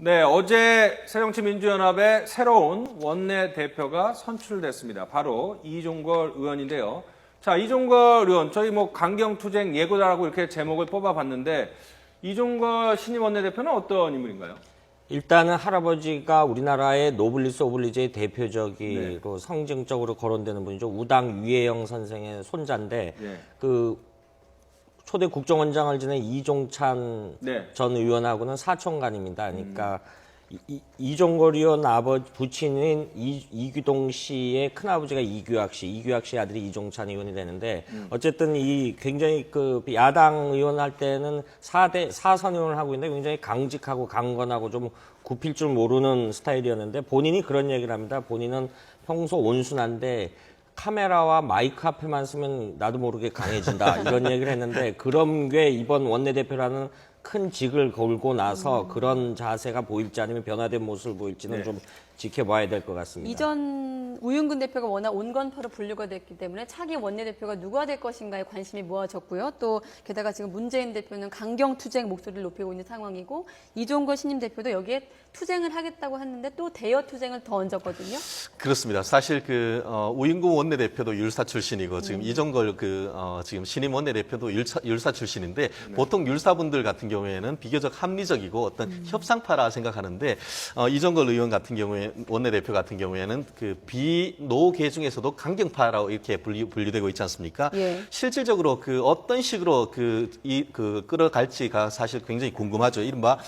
네, 어제 새정치민주연합의 새로운 원내대표가 선출됐습니다. 바로 이종걸 의원인데요. 자, 이종걸 의원, 저희 강경투쟁 예고자라고 이렇게 제목을 뽑아봤는데, 이종걸 신임 원내대표는 어떤 인물인가요? 일단은 할아버지가 우리나라의 노블리스 오블리주의 대표적으로 상징적으로 거론되는 분이죠. 우당 유해영 선생의 손자인데, 초대 국정원장을 지낸 이종찬 전 의원하고는 사촌간입니다. 그러니까 이종걸 의원 부친인 이규동 씨의 큰아버지가 이규학 씨 아들이 이종찬 의원이 되는데 어쨌든 이 굉장히 야당 의원 할 때는 사선 의원을 하고 있는데 굉장히 강직하고 강건하고 좀 굽힐 줄 모르는 스타일이었는데 본인이 그런 얘기를 합니다. 본인은 평소 온순한데 카메라와 마이크 앞에만 쓰면 나도 모르게 강해진다 이런 얘기를 했는데 그런 게 이번 원내대표라는 큰 직을 걸고 나서 그런 자세가 보일지 아니면 변화된 모습을 보일지는 좀 지켜봐야 될 것 같습니다. 이전 우윤근 대표가 워낙 온건파로 분류가 됐기 때문에 차기 원내대표가 누가 될 것인가에 관심이 모아졌고요. 또 게다가 지금 문재인 대표는 강경투쟁 목소리를 높이고 있는 상황이고 이종걸 신임 대표도 여기에 투쟁을 하겠다고 했는데 또 대여 투쟁을 더 얹었거든요. 그렇습니다. 사실 우윤근 원내대표도 율사 출신이고 지금 이종걸 지금 신임 원내대표도 율사 출신인데 보통 율사분들 같은 경우에는 비교적 합리적이고 어떤 협상파라 생각하는데 이종걸 의원 같은 경우에 원내대표 같은 경우에는 비노계 중에서도 강경파라고 이렇게 분류되고 있지 않습니까? 실질적으로 어떤 식으로 끌어갈지가 사실 굉장히 궁금하죠. 이른바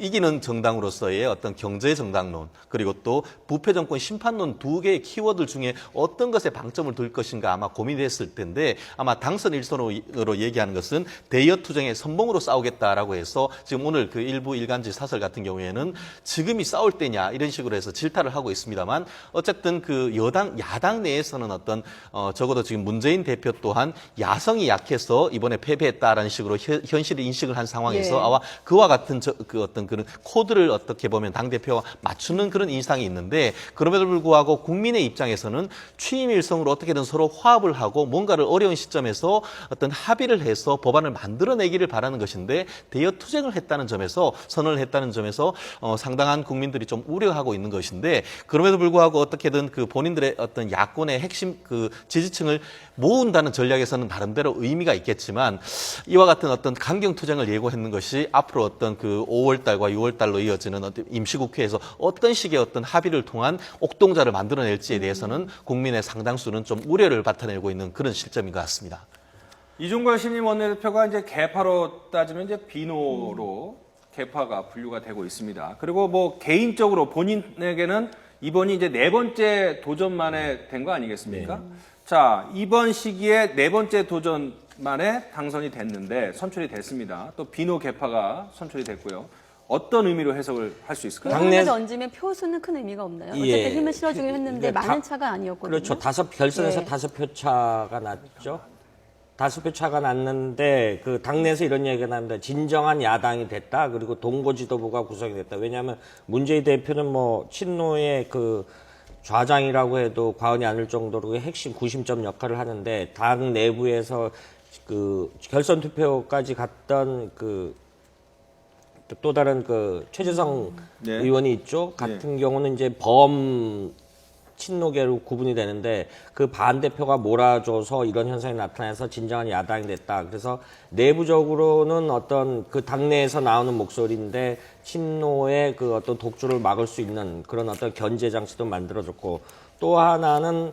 이기는 정당으로서의 어떤 경제 정당론 그리고 또 부패 정권 심판론 두 개의 키워드 중에 어떤 것에 방점을 둘 것인가 아마 고민됐을 텐데 아마 당선 일선으로 얘기하는 것은 대여 투쟁의 선봉으로 싸우겠다라고 해서 지금 오늘 일부 일간지 사설 같은 경우에는 지금이 싸울 때냐 이런 식으로 해서 질타를 하고 있습니다만 어쨌든 야당 내에서는 적어도 지금 문재인 대표 또한 야성이 약해서 이번에 패배했다라는 식으로 현실을 인식을 한 상황에서 아마 그와 같은 어떤 그런 코드를 어떻게 보면 당대표와 맞추는 그런 인상이 있는데 그럼에도 불구하고 국민의 입장에서는 취임 일성으로 어떻게든 서로 화합을 하고 뭔가를 어려운 시점에서 어떤 합의를 해서 법안을 만들어내기를 바라는 것인데 대여 투쟁을 했다는 점에서 선언을 했다는 점에서 상당한 국민들이 좀 우려하고 있는 것인데 그럼에도 불구하고 어떻게든 본인들의 어떤 야권의 핵심 지지층을 모은다는 전략에서는 나름대로 의미가 있겠지만 이와 같은 어떤 강경 투쟁을 예고했는 것이 앞으로 어떤 5월달과 6월달로 이어지는 임시국회에서 어떤 식의 어떤 합의를 통한 옥동자를 만들어낼지에 대해서는 국민의 상당수는 좀 우려를 나타내고 있는 그런 시점인 것 같습니다. 이종걸 신임 원내대표가 이제 개파로 따지면 이제 비노로 개파가 분류가 되고 있습니다. 그리고 개인적으로 본인에게는 이번이 이제 네 번째 도전만에 된 거 아니겠습니까? 자, 이번 시기에 네 번째 도전 만에 당선이 됐는데 선출이 됐습니다. 또 비노 개파가 선출이 됐고요. 어떤 의미로 해석을 할 수 있을까요? 당내에서 얹으면 표수는 큰 의미가 없나요? 어쨌든 힘을 실어주긴 했는데 많은 차가 아니었거든요. 그렇죠. 결선에서 5표 차가 났죠. 5표 차가 났는데 당내에서 이런 얘기가 나옵니다. 진정한 야당이 됐다. 그리고 동고 지도부가 구성이 됐다. 왜냐하면 문재인 대표는 친노의 좌장이라고 해도 과언이 아닐 정도로 핵심 구심점 역할을 하는데 당 내부에서 결선 투표까지 갔던 또 다른 최재성 의원이 있죠. 같은 경우는 이제 친노계로 구분이 되는데 반대표가 몰아줘서 이런 현상이 나타나서 진정한 야당이 됐다. 그래서 내부적으로는 어떤 당내에서 나오는 목소리인데 친노의 어떤 독주를 막을 수 있는 그런 어떤 견제 장치도 만들어졌고 또 하나는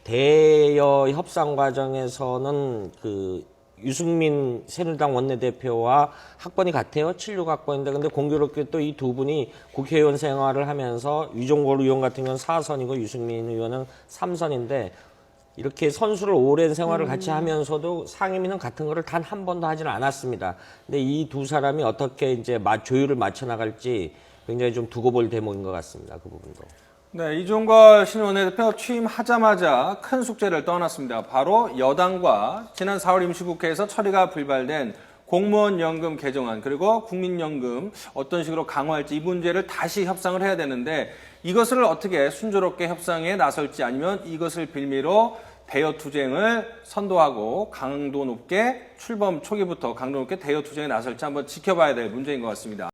대여 협상 과정에서는 유승민 새누리당 원내대표와 학번이 같아요. 76학번인데 근데 공교롭게 또 이 두 분이 국회의원 생활을 하면서 이종걸 의원 같은 경우는 4선이고 유승민 의원은 3선인데 이렇게 선수를 오랜 생활을 같이 하면서도 상임위는 같은 거를 단 한 번도 하지는 않았습니다. 근데 이 두 사람이 어떻게 이제 조율을 맞춰 나갈지 굉장히 좀 두고 볼 대목인 것 같습니다. 그 부분도. 네, 이종걸 신임 원내대표 취임하자마자 큰 숙제를 떠났습니다. 바로 여당과 지난 4월 임시국회에서 처리가 불발된 공무원연금 개정안 그리고 국민연금 어떤 식으로 강화할지 이 문제를 다시 협상을 해야 되는데 이것을 어떻게 순조롭게 협상에 나설지 아니면 이것을 빌미로 대여 투쟁을 선도하고 강도 높게 출범 초기부터 강도 높게 대여 투쟁에 나설지 한번 지켜봐야 될 문제인 것 같습니다.